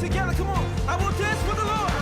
Together, come on. I will dance for the Lord.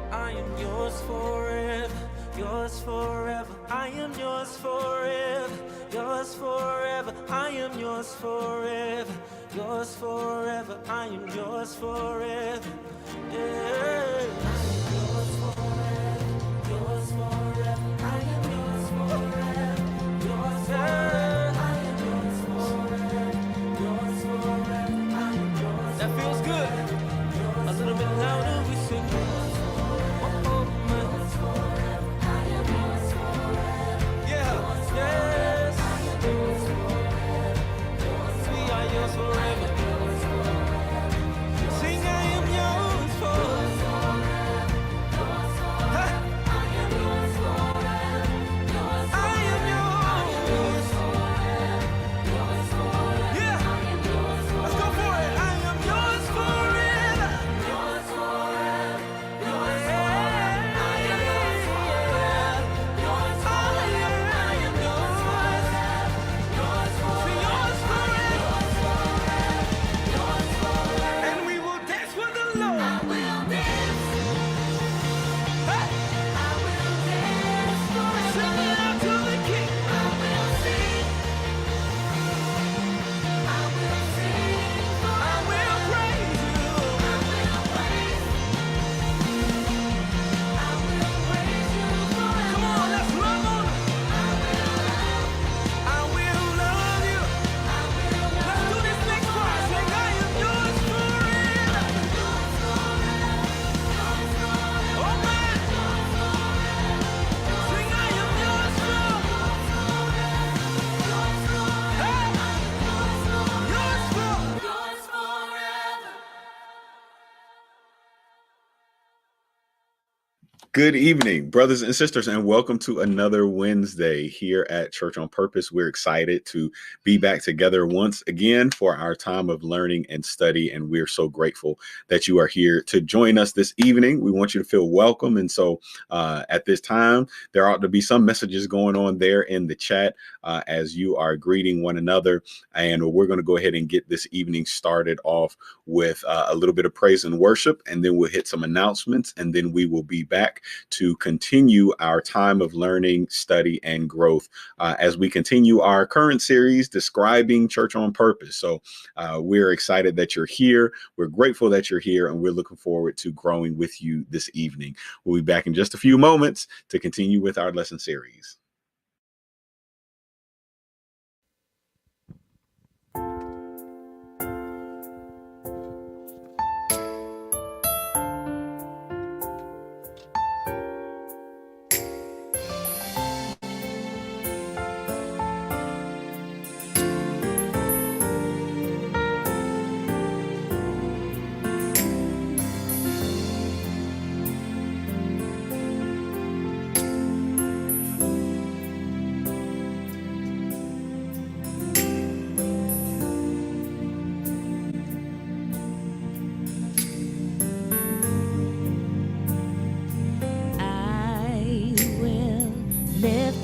I am yours forever, yours forever. I am yours forever, yours forever. I am yours forever, yours forever. I am yours forever. Yes. Yours forever, yours forever. I am yours forever, yours forever. I am yours forever, yours forever. I am yours. That feels good. A little bit louder, we sing. Good evening, brothers and sisters, and welcome to another Wednesday here at Church on Purpose. We're excited to be back together once again for our time of learning and study, and we're so grateful that you are here to join us this evening. We want you to feel welcome, and so at this time, there ought to be some messages going on there in the chat as you are greeting one another, and we're going to go ahead and get this evening started off with a little bit of praise and worship, and then we'll hit some announcements, and then we will be back to continue our time of learning, study, and growth as we continue our current series describing Church on Purpose. So we're excited that you're here. We're grateful that you're here, and we're looking forward to growing with you this evening. We'll be back in just a few moments to continue with our lesson series.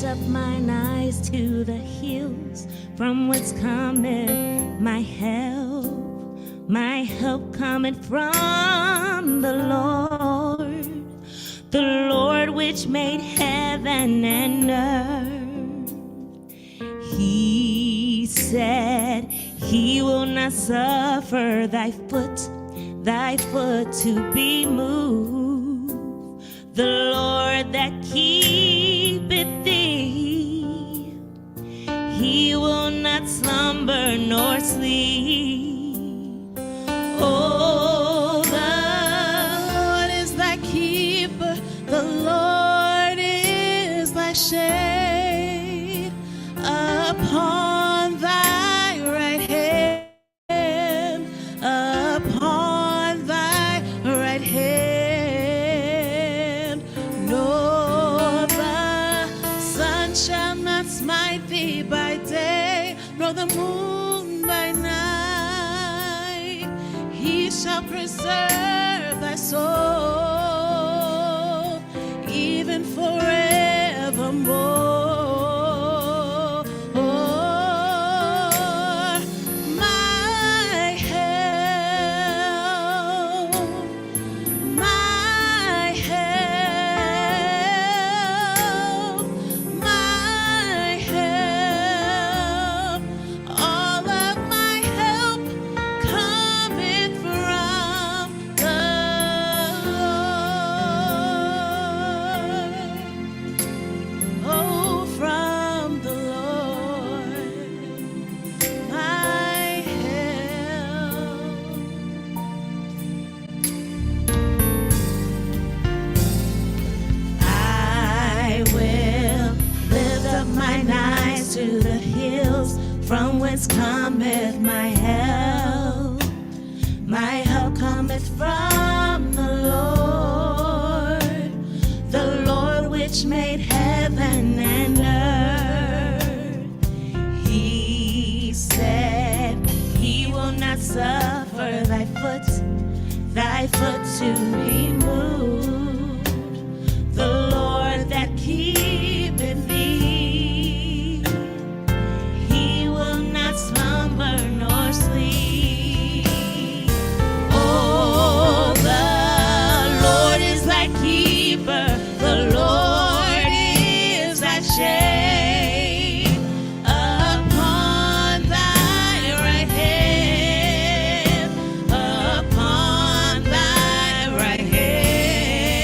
Up mine eyes to the hills, from whence cometh my help cometh from the Lord which made heaven and earth. He said He will not suffer thy foot to be moved. The Lord that keepeth thee, he will not slumber nor sleep. Oh, the Lord is thy keeper, the Lord is thy shade upon thy right hand, upon thy right hand. No, the sun shall not smite thee by day, nor the moon by night. He shall preserve thy soul, even forevermore. My help, my help, my help, all of my help cometh from the Lord. Oh, from the Lord, my help. I will lift up mine eyes to the hills, from whence cometh my help. My help cometh from the Lord which made heaven and earth. He said, he will not suffer thy foot to be moved. The Lord that keepeth thee, he will not slumber nor sleep. Oh, the Lord is thy keeper, the Lord is thy shade upon thy right hand, upon thy right hand.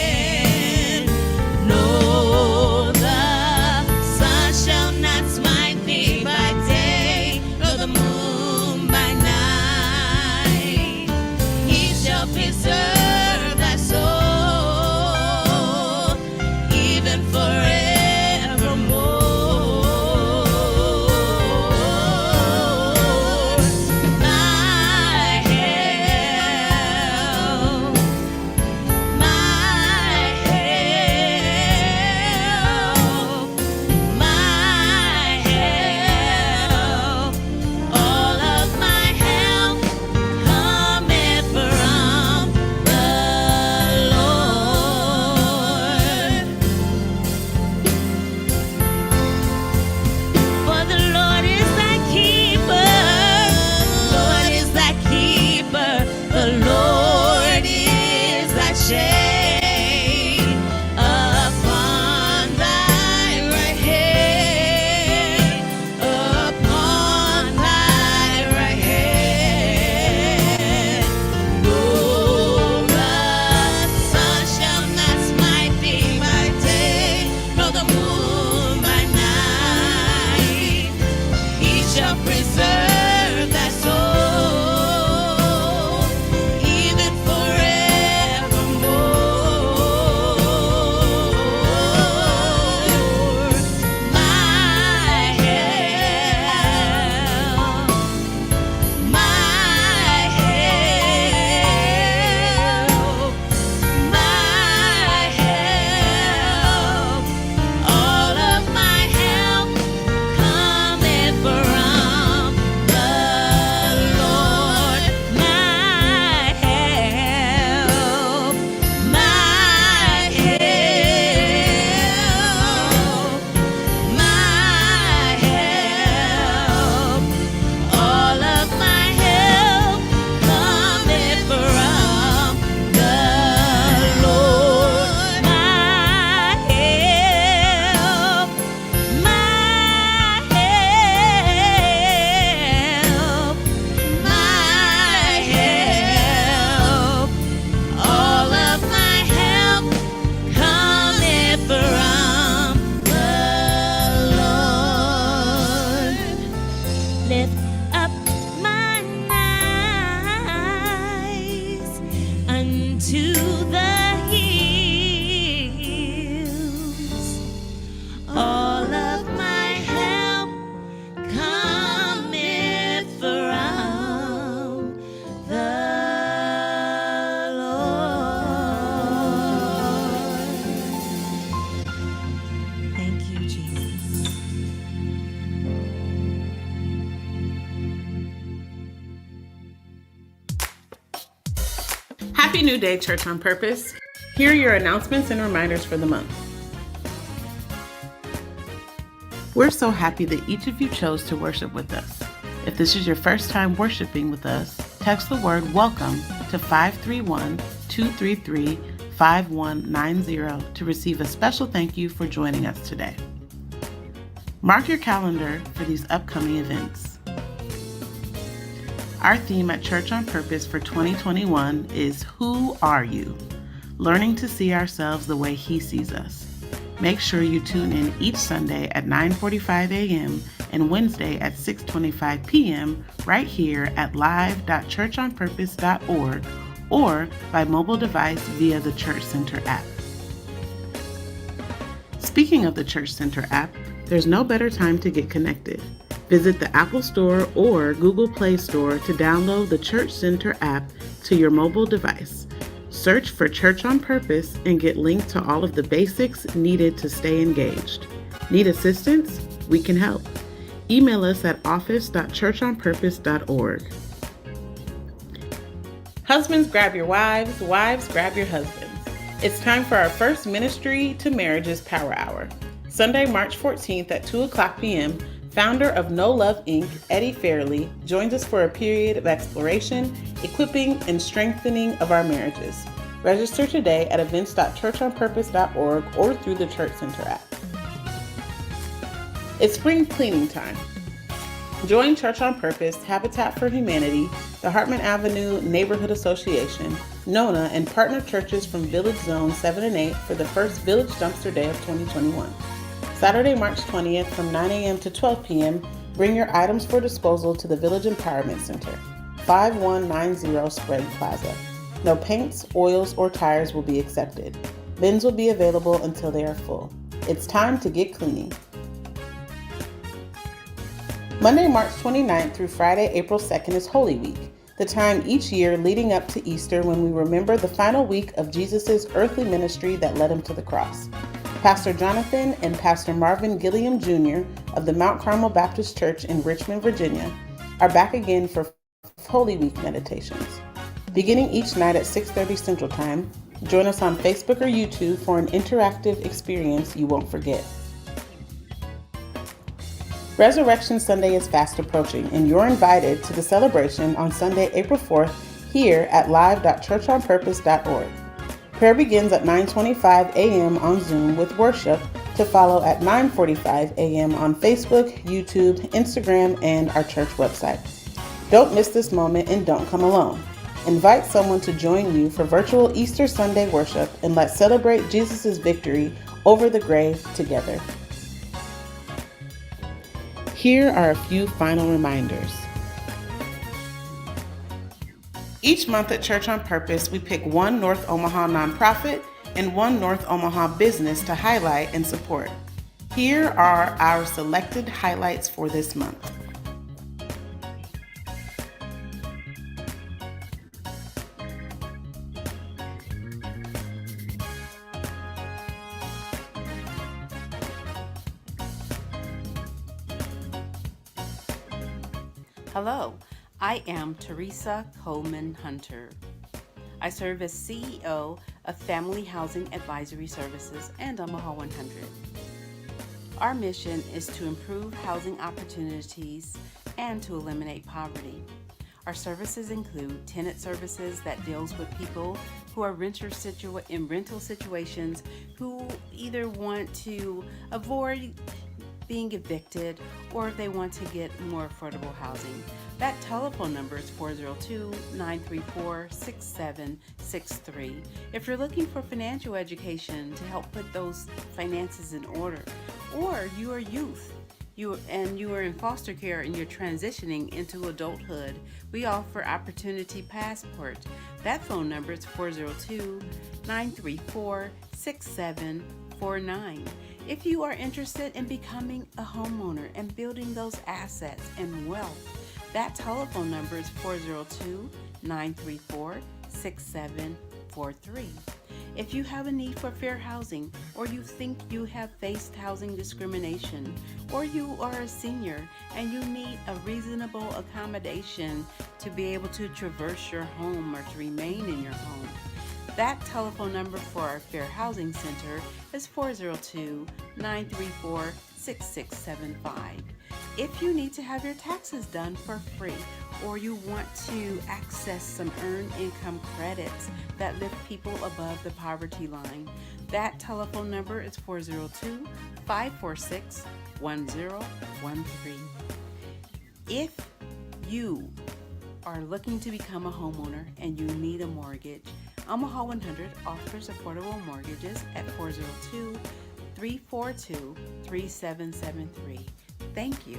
Happy New Day, Church on Purpose. Here are your announcements and reminders for the month. We're so happy that each of you chose to worship with us. If this is your first time worshiping with us, text the word WELCOME to 531-233-5190 to receive a special thank you for joining us today. Mark your calendar for these upcoming events. Our theme at Church on Purpose for 2021 is Who Are You? Learning to see ourselves the way He sees us. Make sure you tune in each Sunday at 9:45 a.m. and Wednesday at 6:25 p.m. right here at live.churchonpurpose.org or by mobile device via the Church Center app. Speaking of the Church Center app, there's no better time to get connected. Visit the Apple Store or Google Play Store to download the Church Center app to your mobile device. Search for Church on Purpose and get linked to all of the basics needed to stay engaged. Need assistance? We can help. Email us at office.churchonpurpose.org. Husbands, grab your wives. Wives, grab your husbands. It's time for our first Ministry to Marriages Power Hour. Sunday, March 14th at 2 o'clock p.m., founder of No Love Inc., Eddie Fairley, joins us for a period of exploration, equipping, and strengthening of our marriages. Register today at events.churchonpurpose.org or through the Church Center app. It's spring cleaning time. Join Church on Purpose, Habitat for Humanity, the Hartman Avenue Neighborhood Association, NONA, and partner churches from Village Zone 7 and 8 for the first Village Dumpster Day of 2021. Saturday, March 20th from 9 a.m. to 12 p.m., bring your items for disposal to the Village Empowerment Center, 5190 Sprague Plaza. No paints, oils, or tires will be accepted. Bins will be available until they are full. It's time to get cleaning. Monday, March 29th through Friday, April 2nd is Holy Week, the time each year leading up to Easter when we remember the final week of Jesus' earthly ministry that led him to the cross. Pastor Jonathan and Pastor Marvin Gilliam Jr. of the Mount Carmel Baptist Church in Richmond, Virginia, are back again for Holy Week meditations. Beginning each night at 6:30 Central Time, join us on Facebook or YouTube for an interactive experience you won't forget. Resurrection Sunday is fast approaching, and you're invited to the celebration on Sunday, April 4th, here at live.churchonpurpose.org. Prayer begins at 9:25 a.m. on Zoom with worship to follow at 9:45 a.m. on Facebook, YouTube, Instagram, and our church website. Don't miss this moment and don't come alone. Invite someone to join you for virtual Easter Sunday worship and let's celebrate Jesus' victory over the grave together. Here are a few final reminders. Each month at Church on Purpose, we pick one North Omaha nonprofit and one North Omaha business to highlight and support. Here are our selected highlights for this month. Hello, I am Teresa Coleman Hunter. I serve as CEO of Family Housing Advisory Services and Omaha 100. Our mission is to improve housing opportunities and to eliminate poverty. Our services include tenant services that deals with people who are in rental situations who either want to avoid being evicted or if they want to get more affordable housing. That telephone number is 402-934-6763. If you're looking for financial education to help put those finances in order, or you are youth, you are in foster care and you're transitioning into adulthood, we offer Opportunity Passport. That phone number is 402-934-6749. If you are interested in becoming a homeowner and building those assets and wealth, that telephone number is 402-934-6743. If you have a need for fair housing, or you think you have faced housing discrimination, or you are a senior and you need a reasonable accommodation to be able to traverse your home or to remain in your home, that telephone number for our Fair Housing Center is 402 934 6675. If you need to have your taxes done for free, or you want to access some earned income credits that lift people above the poverty line, that telephone number is 402 546 1013. If you are looking to become a homeowner and you need a mortgage, Omaha 100 offers affordable mortgages at 402 342 3773. Thank you.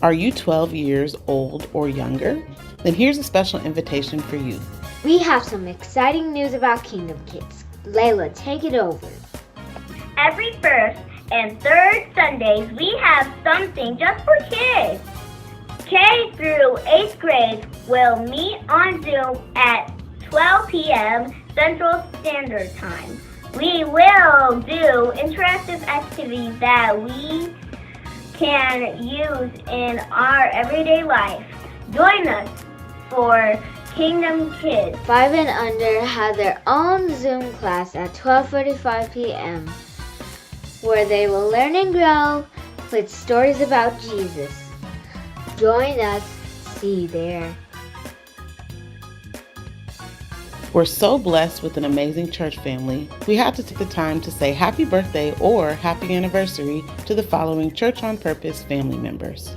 Are you 12 years old or younger? Then here's a special invitation for you. We have some exciting news about Kingdom Kids. Layla, take it over. Every first and third Sundays, we have something just for kids. K through 8th grade will meet on Zoom at 12 p.m. Central Standard Time. We will do interactive activities that we can use in our everyday life. Join us for Kingdom Kids. 5 and under have their own Zoom class at 12:45 p.m. where they will learn and grow with stories about Jesus. Join us. See you there. We're so blessed with an amazing church family, we had to take the time to say happy birthday or happy anniversary to the following Church on Purpose family members.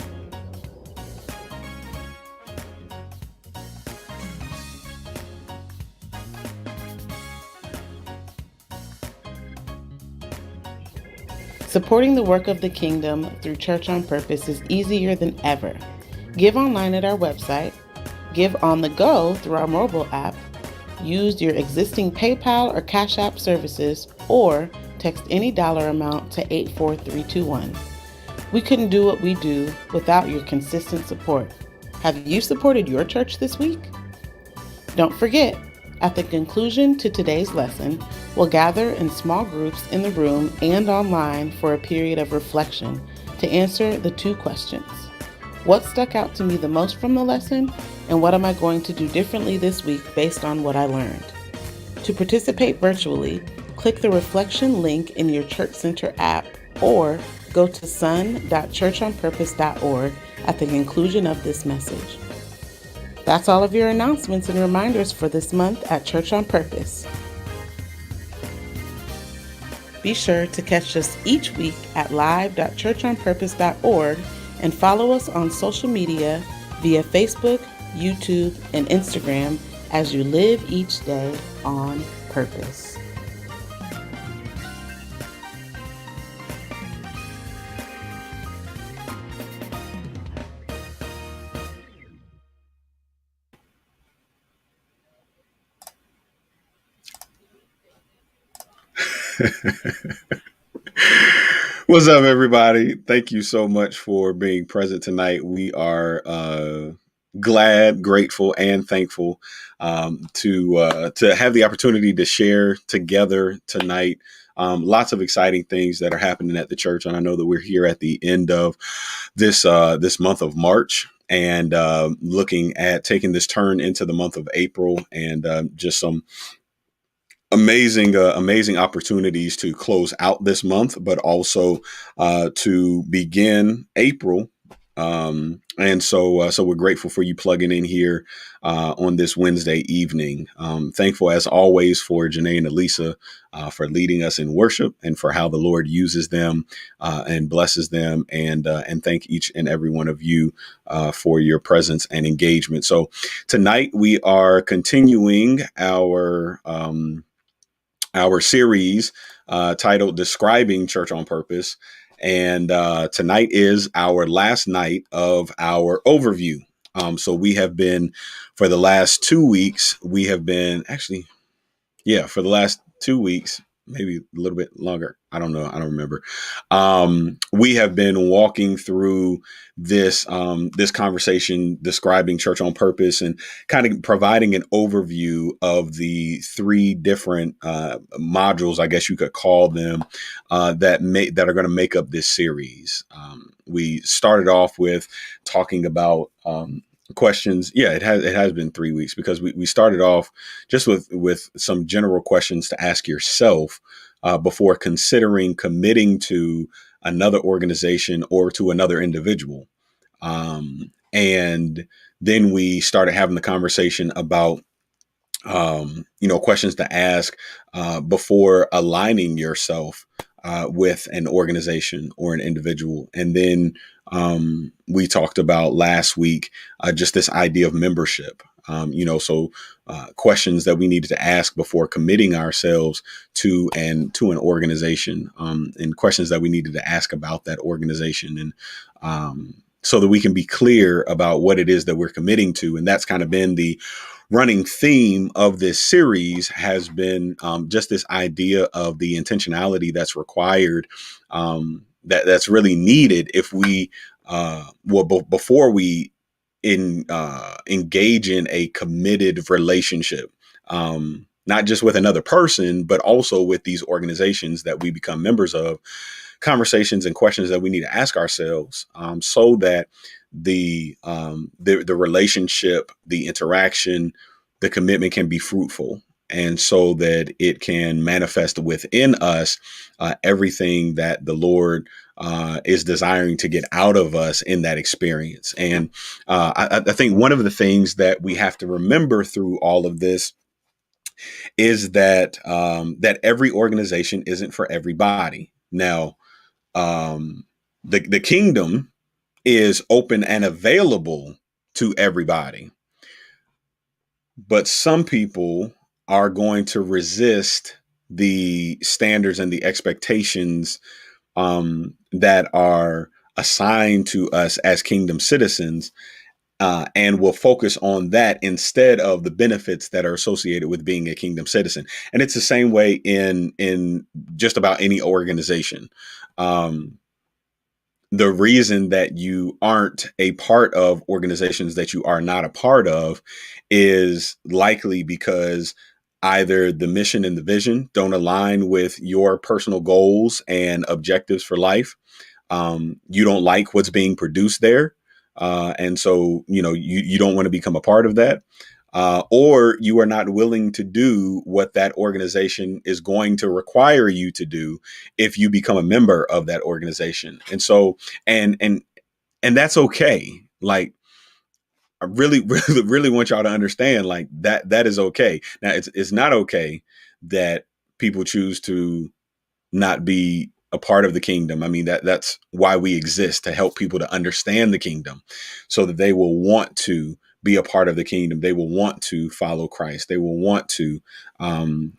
Supporting the work of the kingdom through Church on Purpose is easier than ever. Give online at our website, give on the go through our mobile app, use your existing PayPal or Cash App services, or text any dollar amount to 84321. We couldn't do what we do without your consistent support. Have you supported your church this week? Don't forget, at the conclusion to today's lesson, we'll gather in small groups in the room and online for a period of reflection to answer the 2 questions. What stuck out to me the most from the lesson, and what am I going to do differently this week based on what I learned? To participate virtually, click the reflection link in your Church Center app or go to sun.churchonpurpose.org at the conclusion of this message. That's all of your announcements and reminders for this month at Church on Purpose. Be sure to catch us each week at live.churchonpurpose.org and follow us on social media via Facebook, YouTube, and Instagram as you live each day on purpose. What's up, everybody? Thank you so much for being present tonight. We are glad, grateful, and thankful to have the opportunity to share together tonight. Lots of exciting things that are happening at the church, and I know that we're here at the end of this month of March, and looking at taking this turn into the month of April, and just some amazing opportunities to close out this month, but also to begin April. And so we're grateful for you plugging in here on this Wednesday evening. Thankful as always for Janae and Elisa for leading us in worship and for how the Lord uses them and blesses them. And thank each and every one of you for your presence and engagement. So tonight we are continuing our series titled Describing Church on Purpose. And tonight is our last night of our overview. So we have been, for the last 2 weeks, for the last 2 weeks, maybe a little bit longer. I don't know. I don't remember. We have been walking through this conversation describing church on purpose and kind of providing an overview of the three different modules, I guess you could call them, that are going to make up this series. We started off with talking about questions. Yeah, it has been 3 weeks, because we started off just with some general questions to ask yourself before considering committing to another organization or to another individual. And then we started having the conversation about questions to ask before aligning yourself with an organization or an individual. And then we talked about last week just this idea of membership. So questions that we needed to ask before committing ourselves to an organization, and questions that we needed to ask about that organization, and so that we can be clear about what it is that we're committing to. And that's kind of been the running theme of this series, has been just this idea of the intentionality that's required, that's really needed if we before we engage in a committed relationship, not just with another person, but also with these organizations that we become members of. Conversations and questions that we need to ask ourselves, so that the relationship, the interaction, the commitment can be fruitful, and so that it can manifest within us everything that the Lord is desiring to get out of us in that experience. And I think one of the things that we have to remember through all of this is that that every organization isn't for everybody. Now, the kingdom is open and available to everybody, but some people are going to resist the standards and the expectations that are assigned to us as kingdom citizens, and will focus on that instead of the benefits that are associated with being a kingdom citizen. And it's the same way in just about any organization. The reason that you aren't a part of organizations that you are not a part of is likely because either the mission and the vision don't align with your personal goals and objectives for life. You don't like what's being produced there. And so, you don't want to become a part of that. Or you are not willing to do what that organization is going to require you to do if you become a member of that organization. And so, and that's okay. Like, I really, really, really want y'all to understand, like, that is okay. Now, it's not okay that people choose to not be a part of the kingdom. I mean, that's why we exist, to help people to understand the kingdom, so that they will want to be a part of the kingdom. They will want to follow Christ. They will want to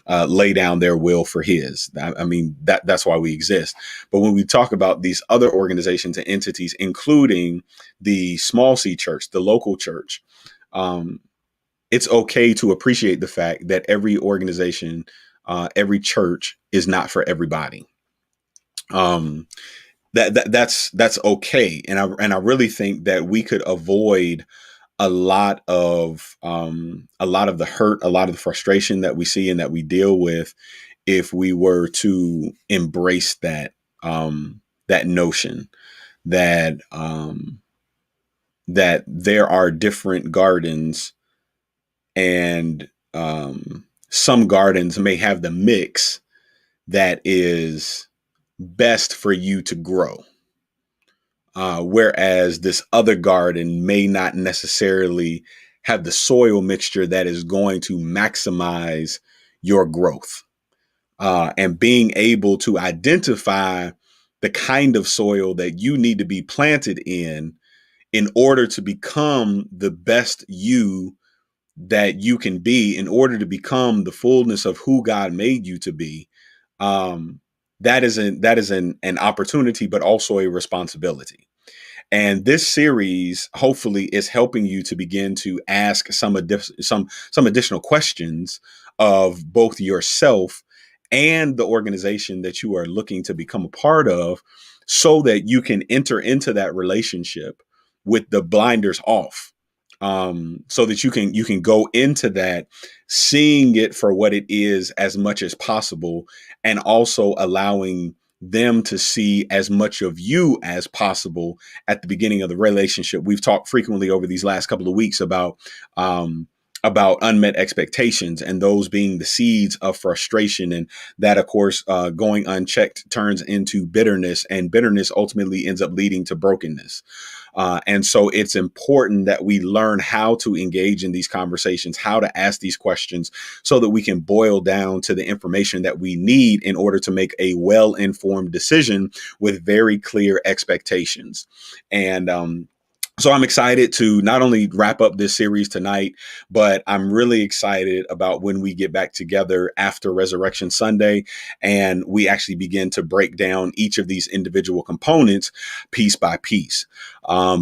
lay down their will for His. I mean, that's why we exist. But when we talk about these other organizations and entities, including the small C church, the local church, it's okay to appreciate the fact that every organization, every church is not for everybody. That's okay. And I really think that we could avoid a lot of the hurt, a lot of the frustration that we see and that we deal with, if we were to embrace that notion that that there are different gardens, and some gardens may have the mix that is best for you to grow. Whereas this other garden may not necessarily have the soil mixture that is going to maximize your growth. And being able to identify the kind of soil that you need to be planted in order to become the best you that you can be, in order to become the fullness of who God made you to be. That is an opportunity, but also a responsibility. And this series, hopefully, is helping you to begin to ask some additional questions of both yourself and the organization that you are looking to become a part of, so that you can enter into that relationship with the blinders off, so that you can go into that seeing it for what it is as much as possible, and also allowing them to see as much of you as possible at the beginning of the relationship. We've talked frequently over these last couple of weeks about unmet expectations, and those being the seeds of frustration, and that, of course, going unchecked turns into bitterness, and bitterness ultimately ends up leading to brokenness. And so it's important that we learn how to engage in these conversations, how to ask these questions, so that we can boil down to the information that we need in order to make a well-informed decision with very clear expectations. And so I'm excited to not only wrap up this series tonight, but I'm really excited about when we get back together after Resurrection Sunday and we actually begin to break down each of these individual components piece by piece,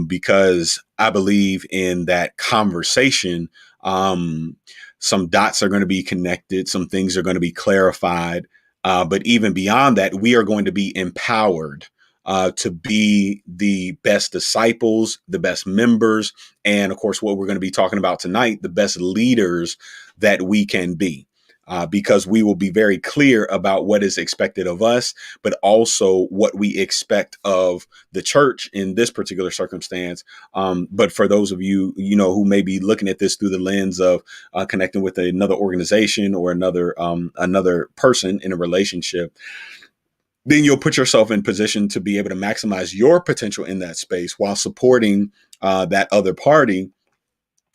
because I believe in that conversation. Some dots are going to be connected, some things are going to be clarified, but even beyond that, we are going to be empowered to be the best disciples, the best members, and of course, what we're going to be talking about tonight, the best leaders that we can be. Because we will be very clear about what is expected of us, but also what we expect of the church in this particular circumstance. But for those of you, who may be looking at this through the lens of connecting with another organization or another person in a relationship, then you'll put yourself in position to be able to maximize your potential in that space while supporting that other party,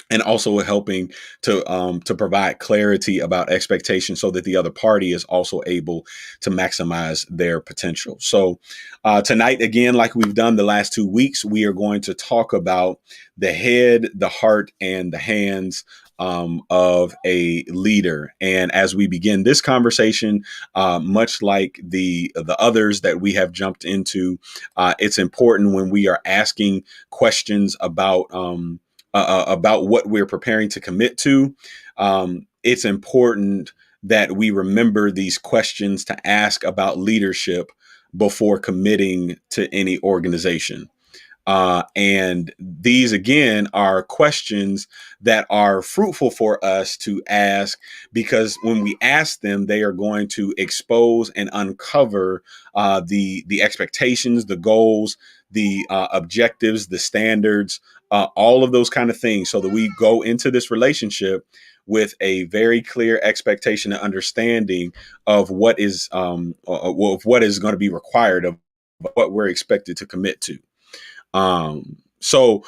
and also helping to provide clarity about expectations so that the other party is also able to maximize their potential. So tonight, again, like we've done the last 2 weeks, we are going to talk about the head, the heart, and the hands of a leader. And as we begin this conversation, much like the others that we have jumped into, it's important when we are asking questions about what we're preparing to commit to. It's important that we remember these questions to ask about leadership before committing to any organization. And these, again, are questions that are fruitful for us to ask, because when we ask them, they are going to expose and uncover the expectations, the goals, the objectives, the standards, all of those kind of things, so that we go into this relationship with a very clear expectation and understanding of what is going to be required of what we're expected to commit to. So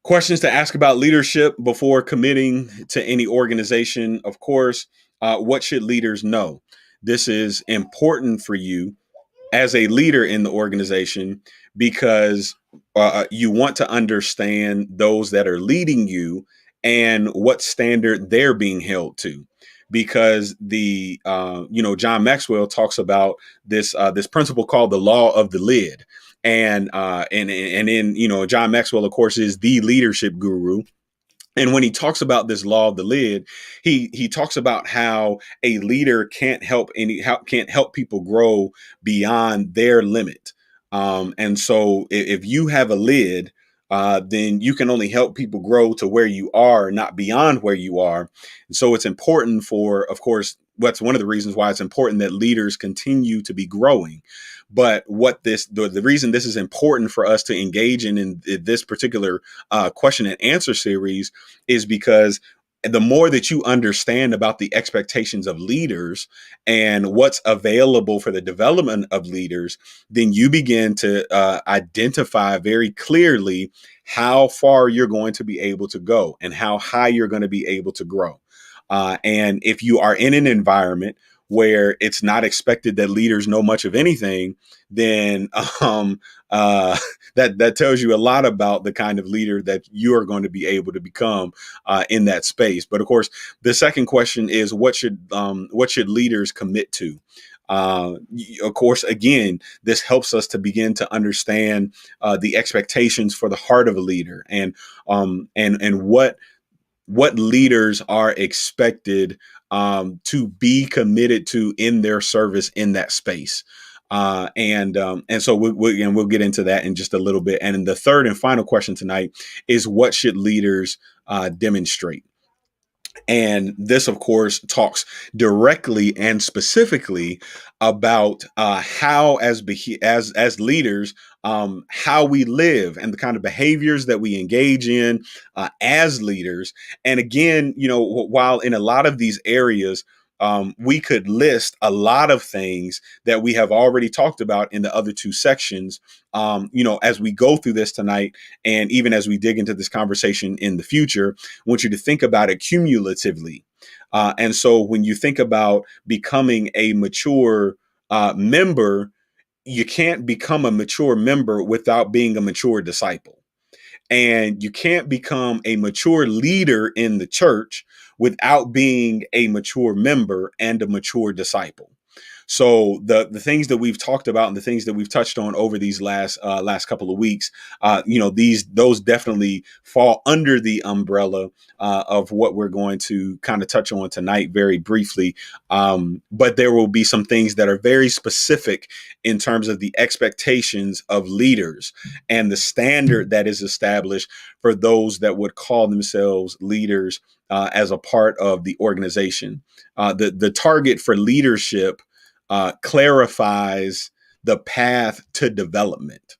questions to ask about leadership before committing to any organization. Of course, what should leaders know? This is important for you as a leader in the organization, because you want to understand those that are leading you and what standard they're being held to. Because John Maxwell talks about this principle called the law of the lid. And John Maxwell, of course, is the leadership guru. And when he talks about this law of the lid, he talks about how a leader can't help people grow beyond their limit. And so if you have a lid, then you can only help people grow to where you are, not beyond where you are. And so it's important of course, that's one of the reasons why it's important that leaders continue to be growing. But the reason this is important for us to engage in this particular question and answer series is because the more that you understand about the expectations of leaders and what's available for the development of leaders, then you begin to identify very clearly how far you're going to be able to go and how high you're going to be able to grow. And if you are in an environment where it's not expected that leaders know much of anything, then that tells you a lot about the kind of leader that you are going to be able to become in that space. But of course, the second question is what should leaders commit to? Of course, again, this helps us to begin to understand the expectations for the heart of a leader and what what leaders are expected to be committed to in their service in that space. And so we'll get into that in just a little bit. And the third and final question tonight is, what should leaders demonstrate? And this, of course, talks directly and specifically about how, as leaders, how we live and the kind of behaviors that we engage in as leaders. And again, while in a lot of these areas, we could list a lot of things that we have already talked about in the other two sections. As we go through this tonight, and even as we dig into this conversation in the future, I want you to think about it cumulatively. And so when you think about becoming a mature member, you can't become a mature member without being a mature disciple. And you can't become a mature leader in the church without being a mature member and a mature disciple. So the things that we've talked about and the things that we've touched on over these last couple of weeks, those definitely fall under the umbrella of what we're going to kind of touch on tonight very briefly. But there will be some things that are very specific in terms of the expectations of leaders and the standard that is established for those that would call themselves leaders as a part of the organization. The target for leadership clarifies the path to development.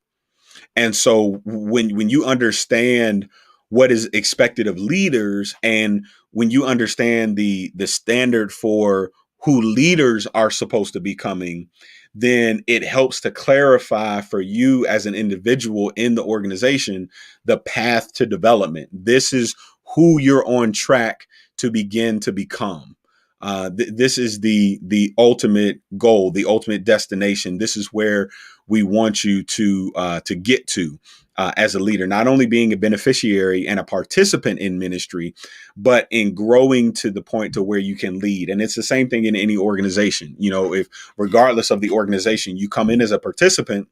And so when you understand what is expected of leaders, and when you understand the standard for who leaders are supposed to be becoming, then it helps to clarify for you as an individual in the organization the path to development. This is who you're on track to begin to become. This is the ultimate goal, the ultimate destination. This is where we want you to get to as a leader, not only being a beneficiary and a participant in ministry, but in growing to the point to where you can lead. And it's the same thing in any organization. If regardless of the organization, you come in as a participant,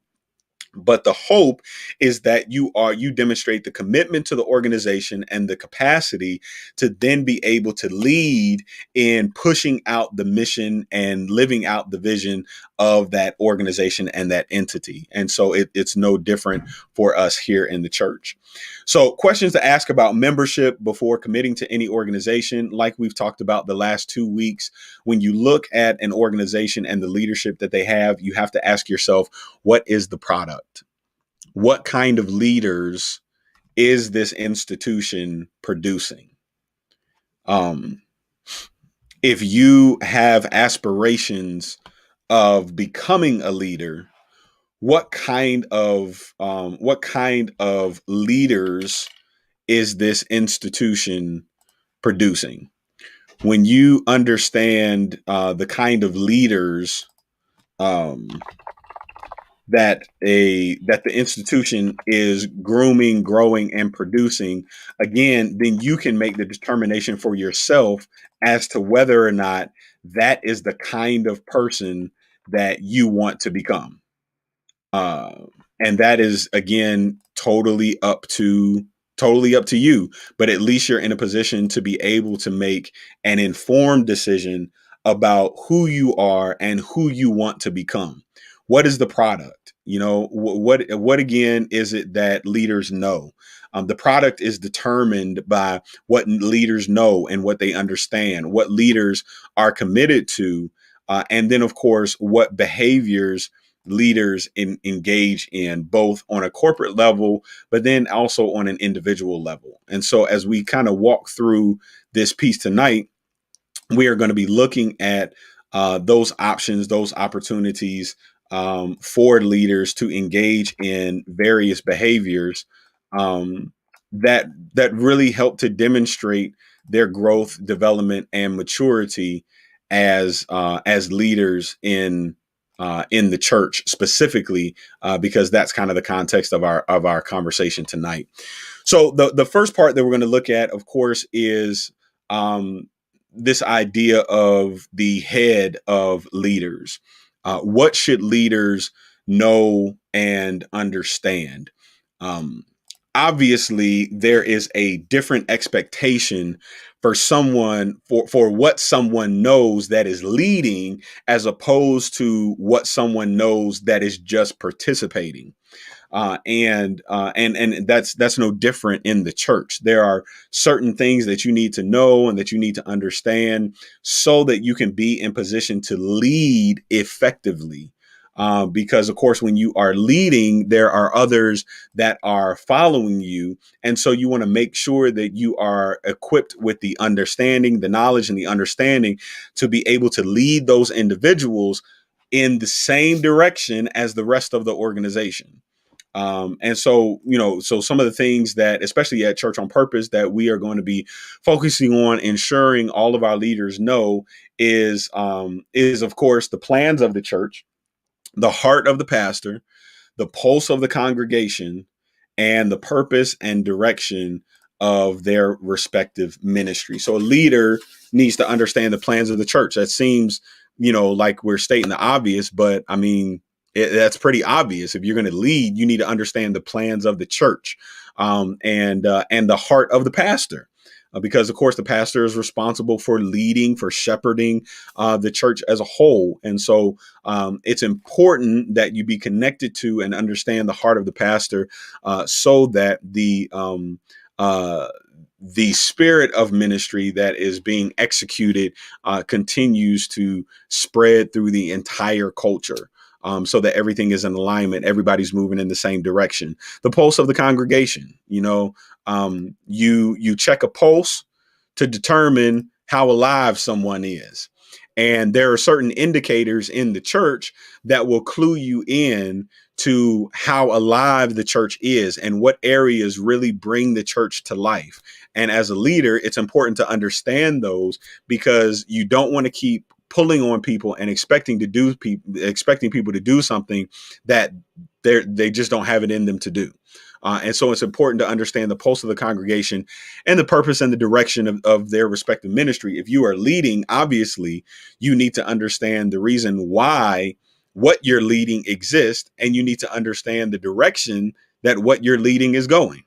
but the hope is that you demonstrate the commitment to the organization and the capacity to then be able to lead in pushing out the mission and living out the vision of that organization and that entity. And so it's no different for us here in the church. So questions to ask about membership before committing to any organization, like we've talked about the last 2 weeks. When you look at an organization and the leadership that they have, you have to ask yourself, what is the product? What kind of leaders is this institution producing? If you have aspirations of becoming a leader, what kind of leaders is this institution producing? When you understand the kind of leaders that the institution is grooming, growing, and producing, again, then you can make the determination for yourself as to whether or not that is the kind of person that you want to become. And that is, again, totally up to you. But at least you're in a position to be able to make an informed decision about who you are and who you want to become. What is the product? What again is it that leaders know? The product is determined by what leaders know and what they understand, what leaders are committed to, and then, of course, what behaviors leaders engage in, both on a corporate level, but then also on an individual level. And so as we kind of walk through this piece tonight, we are going to be looking at those options, those opportunities for leaders to engage in various behaviors that really help to demonstrate their growth, development, and maturity as leaders in the church specifically, because that's kind of the context of our conversation tonight. So the first part that we're going to look at, of course, is this idea of the head of leaders. What should leaders know and understand? obviously there is a different expectation for someone for what someone knows that is leading as opposed to what someone knows that is just participating. And that's no different in the church. There are certain things that you need to know and that you need to understand so that you can be in position to lead effectively. Because of course, when you are leading, there are others that are following you. And so you want to make sure that you are equipped with the understanding, the knowledge and the understanding to be able to lead those individuals in the same direction as the rest of the organization. And so, so some of the things that, especially at Church on Purpose, that we are going to be focusing on ensuring all of our leaders know is of course the plans of the church, the heart of the pastor, the pulse of the congregation, and the purpose and direction of their respective ministry. So a leader needs to understand the plans of the church. That seems, like we're stating the obvious, but I mean, that's pretty obvious. If you're going to lead, you need to understand the plans of the church, and the heart of the pastor. Because of course the pastor is responsible for leading, for shepherding the church as a whole. And so it's important that you be connected to and understand the heart of the pastor, so that the spirit of ministry that is being executed continues to spread through the entire culture. So that everything is in alignment, everybody's moving in the same direction. The pulse of the congregation, you check a pulse to determine how alive someone is. And there are certain indicators in the church that will clue you in to how alive the church is and what areas really bring the church to life. And as a leader, it's important to understand those, because you don't want to keep pulling on people and expecting people to do something that they just don't have it in them to do. And so it's important to understand the pulse of the congregation and the purpose and the direction of their respective ministry. If you are leading, obviously, you need to understand the reason why what you're leading exists, and you need to understand the direction that what you're leading is going.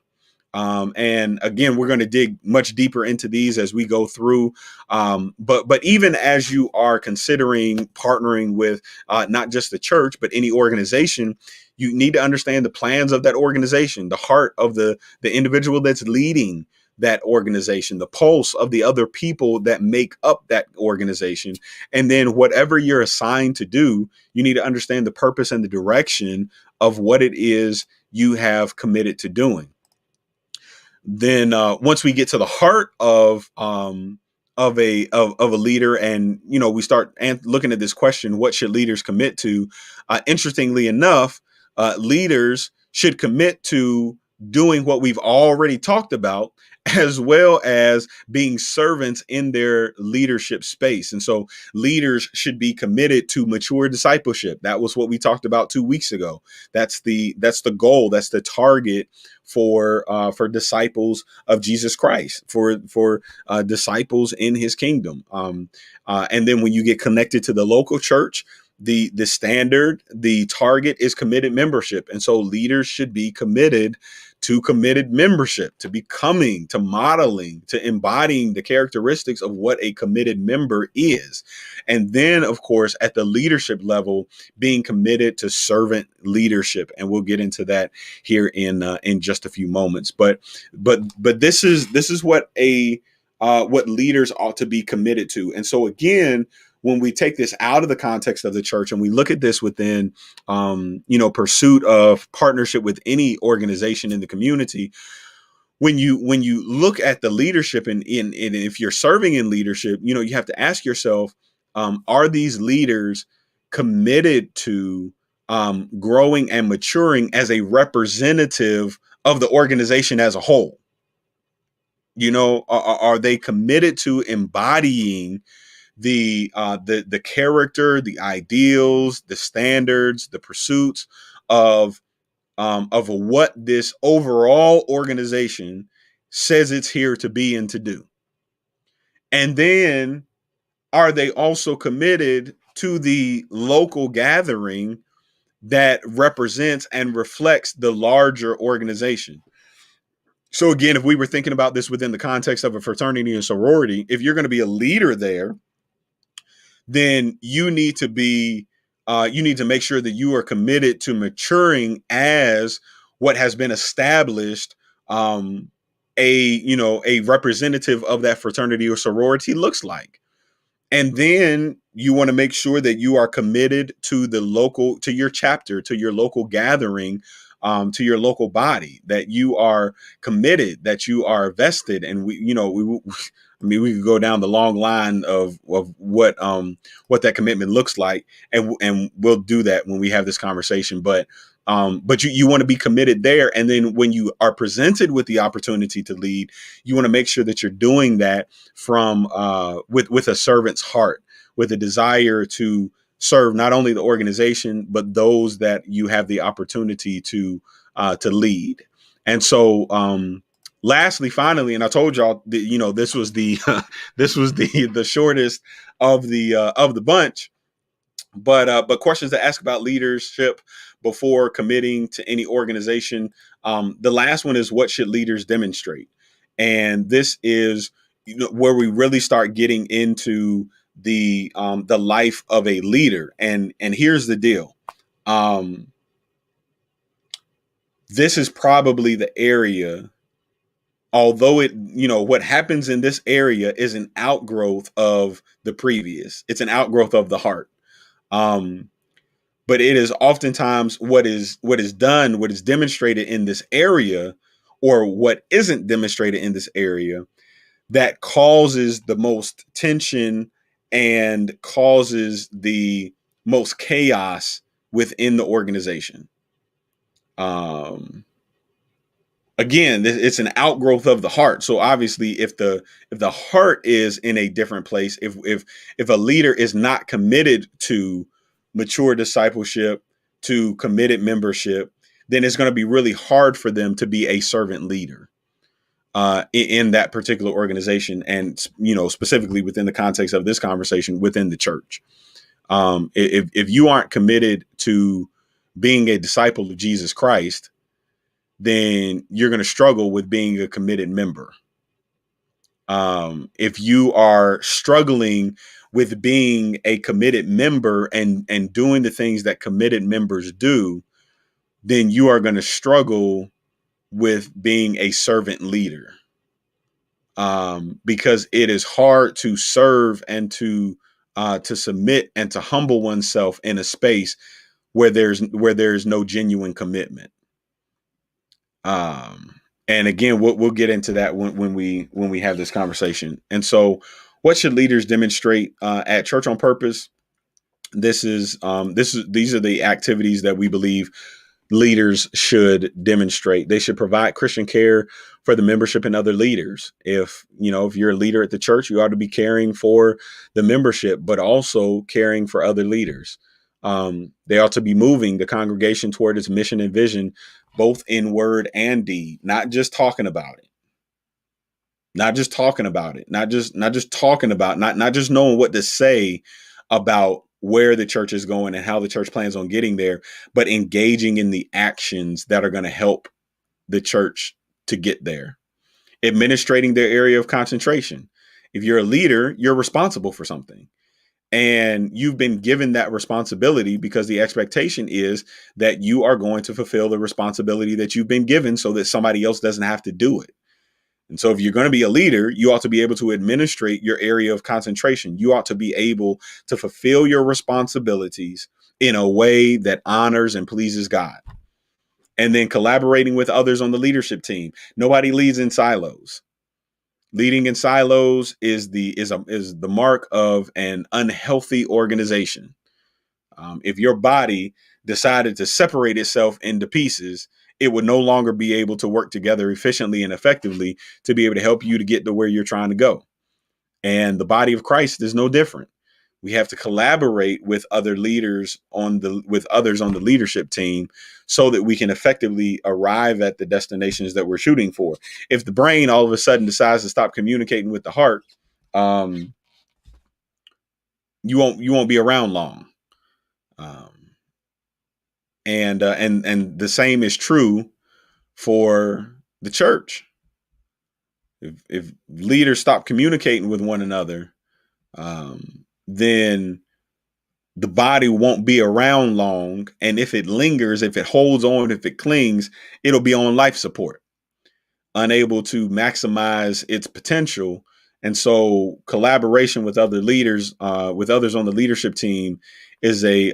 And again, we're going to dig much deeper into these as we go through. But even as you are considering partnering with not just the church, but any organization, you need to understand the plans of that organization, the heart of the individual that's leading that organization, the pulse of the other people that make up that organization. And then whatever you're assigned to do, you need to understand the purpose and the direction of what it is you have committed to doing. Then once we get to the heart of a leader, and we start looking at this question, what should leaders commit to? Interestingly enough, leaders should commit to doing what we've already talked about, as well as being servants in their leadership space. And so leaders should be committed to mature discipleship. That was what we talked about 2 weeks ago. That's the goal. That's the target for disciples of Jesus Christ, for disciples in his kingdom. And then when you get connected to the local church, the standard, the target is committed membership. And so leaders should be committed to committed membership, to becoming, to modeling, to embodying the characteristics of what a committed member is. And then, of course, at the leadership level, being committed to servant leadership. And we'll get into that here in just a few moments. But this is what what leaders ought to be committed to. And so again, when we take this out of the context of the church and we look at this within, pursuit of partnership with any organization in the community, when you look at the leadership and if you're serving in leadership, you have to ask yourself, are these leaders committed to growing and maturing as a representative of the organization as a whole? Are they committed to embodying the character, the ideals, the standards, the pursuits of what this overall organization says it's here to be and to do? And then are they also committed to the local gathering that represents and reflects the larger organization? So again, if we were thinking about this within the context of a fraternity and sorority, if you're going to be a leader there, then you need to make sure that you are committed to maturing as what has been established, a representative of that fraternity or sorority looks like. And then you want to make sure that you are committed to to your chapter, to your local gathering, to your local body, that you are committed, that you are vested. And I mean, we could go down the long line of what that commitment looks like, and we'll do that when we have this conversation. But you want to be committed there, and then when you are presented with the opportunity to lead, you want to make sure that you're doing that from with a servant's heart, with a desire to serve not only the organization but those that you have the opportunity to lead. And so, lastly, finally, and I told y'all that, this was the this was the shortest of the bunch. But questions to ask about leadership before committing to any organization. The last one is, what should leaders demonstrate? And this is where we really start getting into the life of a leader. And here's the deal. This is probably the area, although what happens in this area is an outgrowth of the previous. It's an outgrowth of the heart. But it is oftentimes what is done, what is demonstrated in this area, or what isn't demonstrated in this area, that causes the most tension and causes the most chaos within the organization. Again, it's an outgrowth of the heart. So obviously, if the heart is in a different place, if a leader is not committed to mature discipleship, to committed membership, then it's going to be really hard for them to be a servant leader in that particular organization, and specifically within the context of this conversation, within the church. If you aren't committed to being a disciple of Jesus Christ, then you're going to struggle with being a committed member. If you are struggling with being a committed member and doing the things that committed members do, then you are going to struggle with being a servant leader. Because it is hard to serve and to submit and to humble oneself in a space where there's no genuine commitment. And again, we'll get into that when we have this conversation. And so, what should leaders demonstrate at Church on Purpose? These are the activities that we believe leaders should demonstrate. They should provide Christian care for the membership and other leaders. If you're a leader at the church, you ought to be caring for the membership, but also caring for other leaders. They ought to be moving the congregation toward its mission and vision, both in word and deed, not just talking about it. Not just talking about it, not just talking about, not just knowing what to say about where the church is going and how the church plans on getting there, but engaging in the actions that are going to help the church to get there. Administrating their area of concentration. If you're a leader, you're responsible for something. And you've been given that responsibility because the expectation is that you are going to fulfill the responsibility that you've been given so that somebody else doesn't have to do it. And so if you're going to be a leader, you ought to be able to administrate your area of concentration. You ought to be able to fulfill your responsibilities in a way that honors and pleases God. And then collaborating with others on the leadership team. Nobody leads in silos. Leading in silos is the mark of an unhealthy organization. If your body decided to separate itself into pieces, it would no longer be able to work together efficiently and effectively to be able to help you to get to where you're trying to go. And the body of Christ is no different. We have to collaborate with other leaders with others on the leadership team so that we can effectively arrive at the destinations that we're shooting for. If the brain all of a sudden decides to stop communicating with the heart, you won't be around long. And the same is true for the church. If leaders stop communicating with one another, then the body won't be around long. And if it lingers, if it holds on, if it clings, it'll be on life support, unable to maximize its potential. And so collaboration with other leaders, with others on the leadership team, is a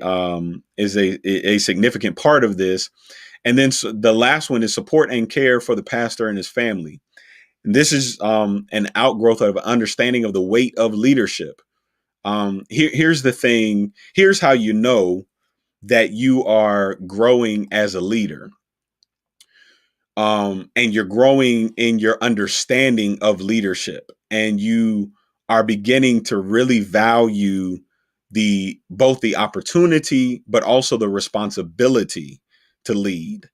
significant part of this. And then the last one is support and care for the pastor and his family. And this is an outgrowth of understanding of the weight of leadership. Here's the thing. Here's how you know that you are growing as a leader. And you're growing in your understanding of leadership, and you are beginning to really value both the opportunity but also the responsibility to lead.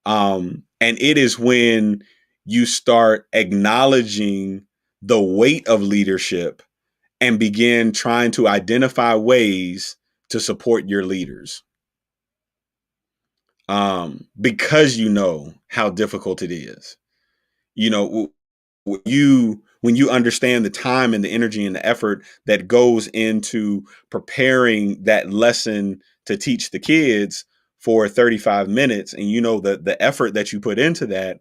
And it is when you start acknowledging the weight of leadership and begin trying to identify ways to support your leaders, because you know how difficult it is. You know, when you understand the time and the energy and the effort that goes into preparing that lesson to teach the kids for 35 minutes, and you know the effort that you put into that,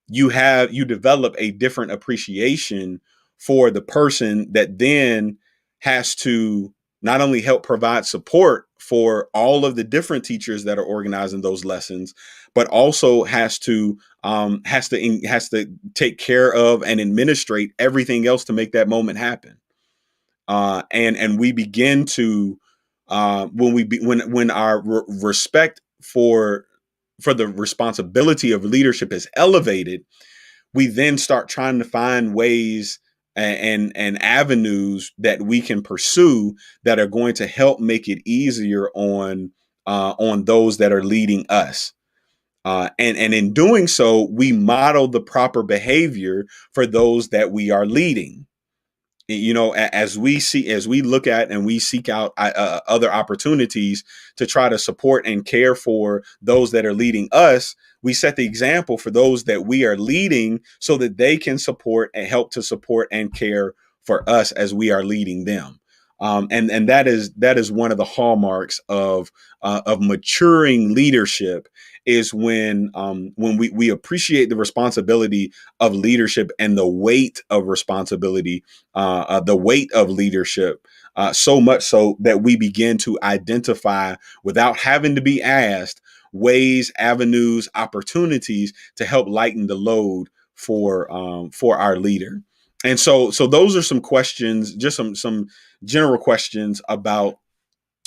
you develop a different appreciation for the person that then has to not only help provide support for all of the different teachers that are organizing those lessons, but also has to take care of and administrate everything else to make that moment happen. And we begin to when our respect for the responsibility of leadership is elevated, we then start trying to find ways and avenues that we can pursue that are going to help make it easier on those that are leading us. And in doing so, we model the proper behavior for those that we are leading. You know, as we look at and we seek out other opportunities to try to support and care for those that are leading us, we set the example for those that we are leading so that they can support and help to support and care for us as we are leading them. And that is one of the hallmarks of maturing leadership, is when we appreciate the responsibility of leadership and the weight of responsibility, the weight of leadership, so much so that we begin to identify, without having to be asked, ways, avenues, opportunities to help lighten the load for our leader. And so those are some questions, just some general questions about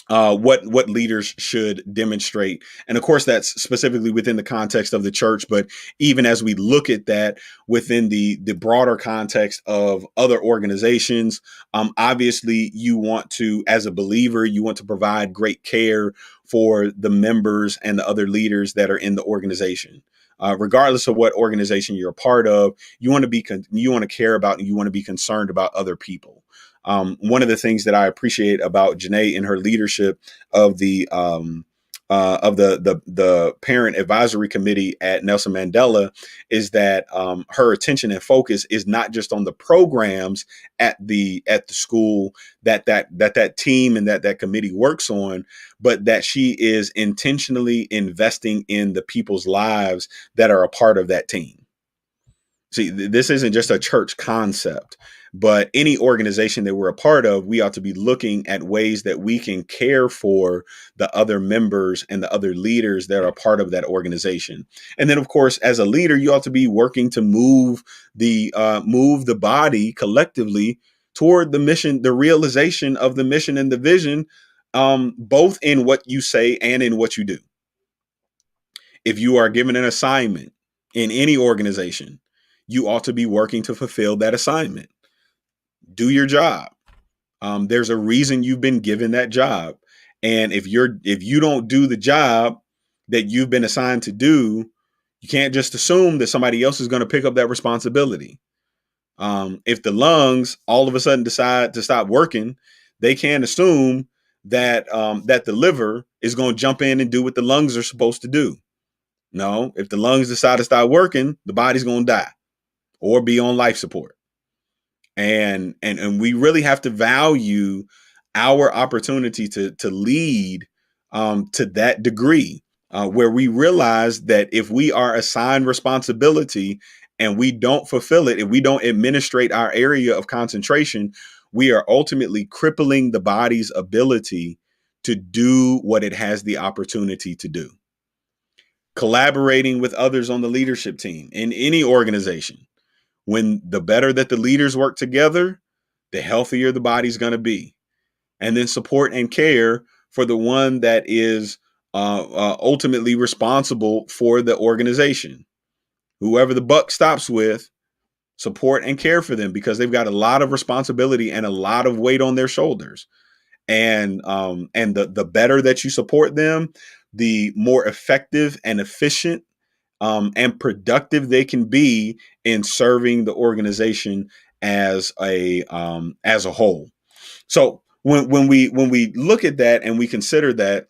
what leaders should demonstrate. And of course, that's specifically within the context of the church. But even as we look at that within the broader context of other organizations, obviously you want to, as a believer, you want to provide great care for the members and the other leaders that are in the organization. Regardless of what organization you're a part of, you want to care about, and you want to be concerned about other people. One of the things that I appreciate about Janae in her leadership of the parent advisory committee at Nelson Mandela is that her attention and focus is not just on the programs at the school that team and that committee works on, but that she is intentionally investing in the people's lives that are a part of that team. See, this isn't just a church concept, but any organization that we're a part of, we ought to be looking at ways that we can care for the other members and the other leaders that are part of that organization. And then, of course, as a leader, you ought to be working to move the body collectively toward the mission, the realization of the mission and the vision, both in what you say and in what you do. If you are given an assignment in any organization, you ought to be working to fulfill that assignment. Do your job. There's a reason you've been given that job. And if you don't do the job that you've been assigned to do, you can't just assume that somebody else is going to pick up that responsibility. If the lungs all of a sudden decide to stop working, they can't assume that that the liver is going to jump in and do what the lungs are supposed to do. No, if the lungs decide to stop working, the body's going to die. or be on life support. And we really have to value our opportunity to lead to that degree, where we realize that if we are assigned responsibility and we don't fulfill it, if we don't administrate our area of concentration, we are ultimately crippling the body's ability to do what it has the opportunity to do. Collaborating with others on the leadership team in any organization, when the better that the leaders work together, the healthier the body's going to be. And then support and care for the one that is ultimately responsible for the organization. Whoever the buck stops with, support and care for them, because they've got a lot of responsibility and a lot of weight on their shoulders. And the better that you support them, the more effective and efficient and productive they can be in serving the organization as a whole. So when we look at that and we consider that,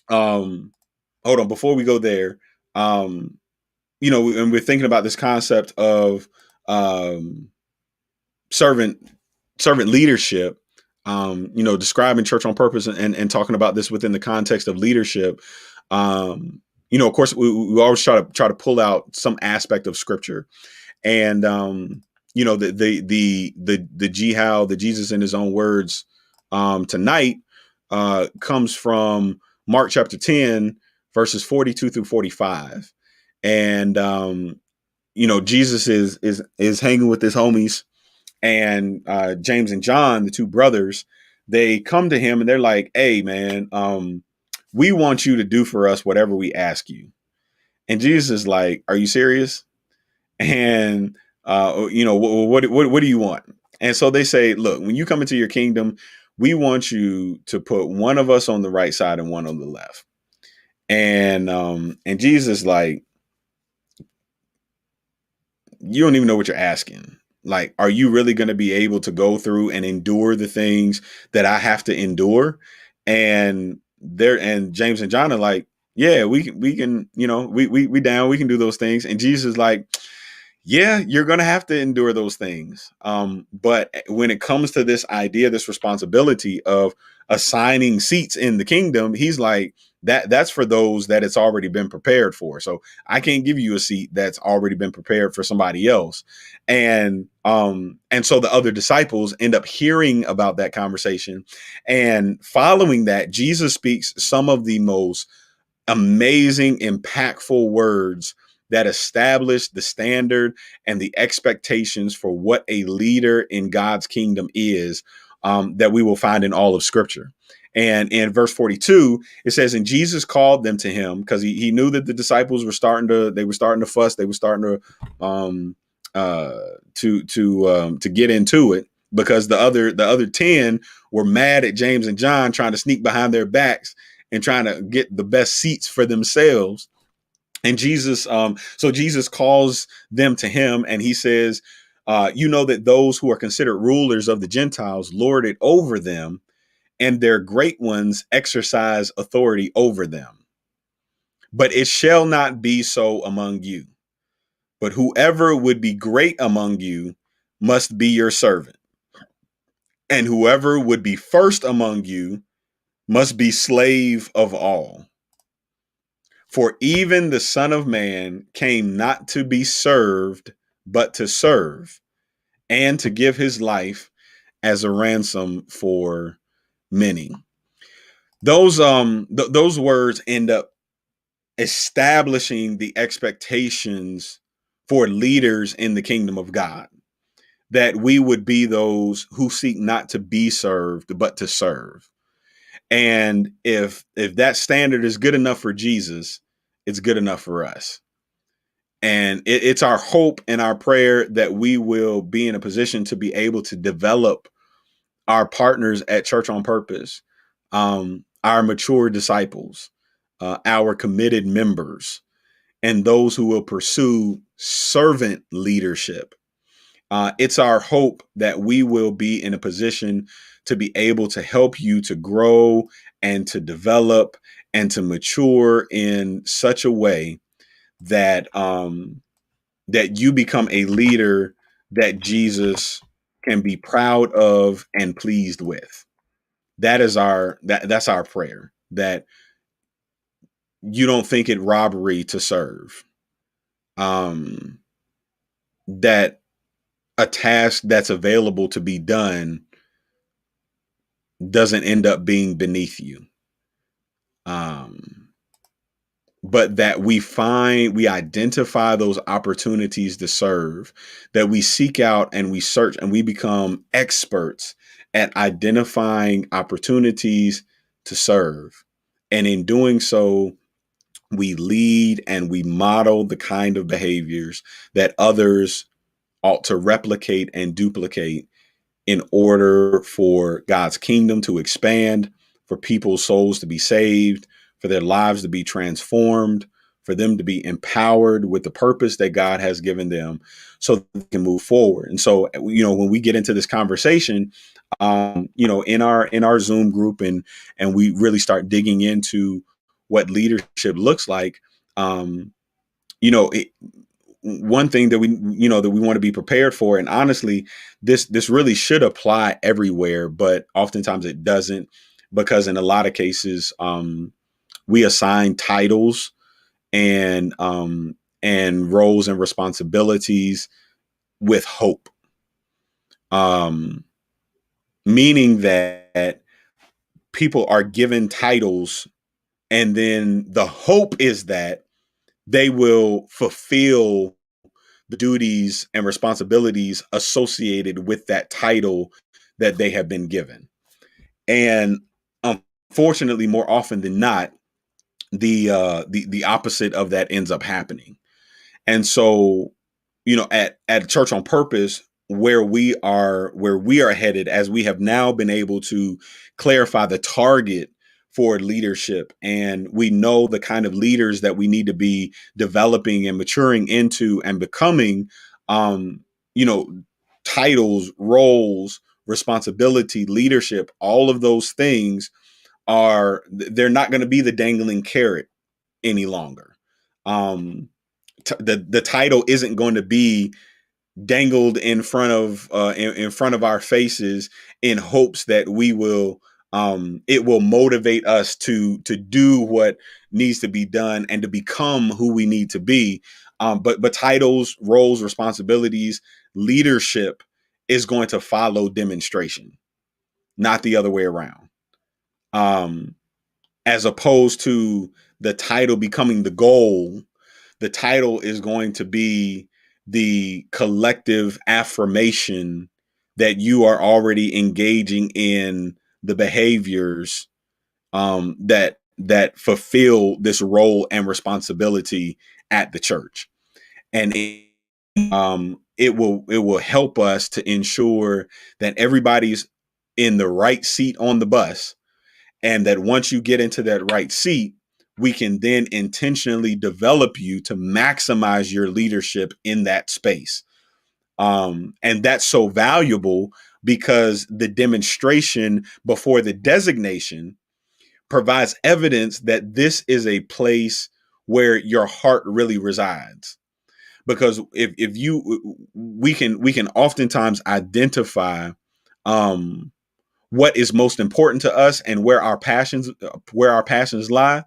hold on, before we go there, and we're thinking about this concept of servant leadership, describing church on purpose and talking about this within the context of leadership. Of course, we always try to pull out some aspect of scripture, and the jihad, the Jesus in his own words tonight comes from Mark chapter 10, verses 42 through 45, and Jesus is hanging with his homies, and James and John, the two brothers, they come to him and they're like, "Hey, man, we want you to do for us whatever we ask you." And Jesus is like, "Are you serious?" And what do you want? And so they say, "Look, when you come into your kingdom, we want you to put one of us on the right side and one on the left." And Jesus, like, you don't even know what you're asking. Like, are you really going to be able to go through and endure the things that I have to endure? And James and John are like, "Yeah, we can, we down, we can do those things." And Jesus is like, "Yeah, you're going to have to endure those things." But when it comes to this idea, this responsibility of assigning seats in the kingdom, he's like, that's for those that it's already been prepared for. So I can't give you a seat that's already been prepared for somebody else. And so the other disciples end up hearing about that conversation, and following that, Jesus speaks some of the most amazing, impactful words that establish the standard and the expectations for what a leader in God's kingdom is, that we will find in all of Scripture. And in verse 42, it says, "And Jesus called them to him," because he knew that the disciples were starting to fuss, they were starting to get into it, because the other 10 were mad at James and John, trying to sneak behind their backs and trying to get the best seats for themselves. And Jesus, so Jesus calls them to him, and he says, "You know that those who are considered rulers of the Gentiles lord it over them, and their great ones exercise authority over them. But it shall not be so among you. But whoever would be great among you must be your servant. And whoever would be first among you must be slave of all. For even the Son of Man came not to be served, but to serve, and to give his life as a ransom for many." Those words end up establishing the expectations for leaders in the kingdom of God, that we would be those who seek not to be served, but to serve. And if that standard is good enough for Jesus, it's good enough for us. And it's our hope and our prayer that we will be in a position to be able to develop our partners at Church on Purpose, our mature disciples, our committed members, and those who will pursue servant leadership. It's our hope that we will be in a position to be able to help you to grow and to develop and to mature in such a way that that you become a leader that Jesus can be proud of and pleased with. That's our prayer, that you don't think it robbery to serve. Um, that a task that's available to be done doesn't end up being beneath you. Um, but that we identify those opportunities to serve, that we seek out and we search and we become experts at identifying opportunities to serve. And in doing so, we lead and we model the kind of behaviors that others ought to replicate and duplicate in order for God's kingdom to expand, for people's souls to be saved, for their lives to be transformed, for them to be empowered with the purpose that God has given them so that they can move forward. And so, when we get into this conversation, in our Zoom group and we really start digging into what leadership looks like, um, it, one thing that we want to be prepared for, and honestly, this really should apply everywhere, but oftentimes it doesn't, because in a lot of cases, we assign titles and roles and responsibilities with hope, um, meaning that people are given titles, and then the hope is that they will fulfill the duties and responsibilities associated with that title that they have been given. And unfortunately, more often than not, the opposite of that ends up happening. And so, at Church on Purpose, where we are headed, as we have now been able to clarify the target for leadership, and we know the kind of leaders that we need to be developing and maturing into and becoming, um, you know, titles, roles, responsibility, leadership, all of those things they're not going to be the dangling carrot any longer. The title isn't going to be dangled in front of our faces in hopes that we will it will motivate us to do what needs to be done and to become who we need to be. But titles, roles, responsibilities, leadership is going to follow demonstration, not the other way around. Um, as opposed to the title becoming the goal, the title is going to be the collective affirmation that you are already engaging in the behaviors that fulfill this role and responsibility at the church. And it will help us to ensure that everybody's in the right seat on the bus, and that once you get into that right seat, we can then intentionally develop you to maximize your leadership in that space. And that's so valuable because the demonstration before the designation provides evidence that this is a place where your heart really resides. Because if you we can oftentimes identify what is most important to us and where our passions lie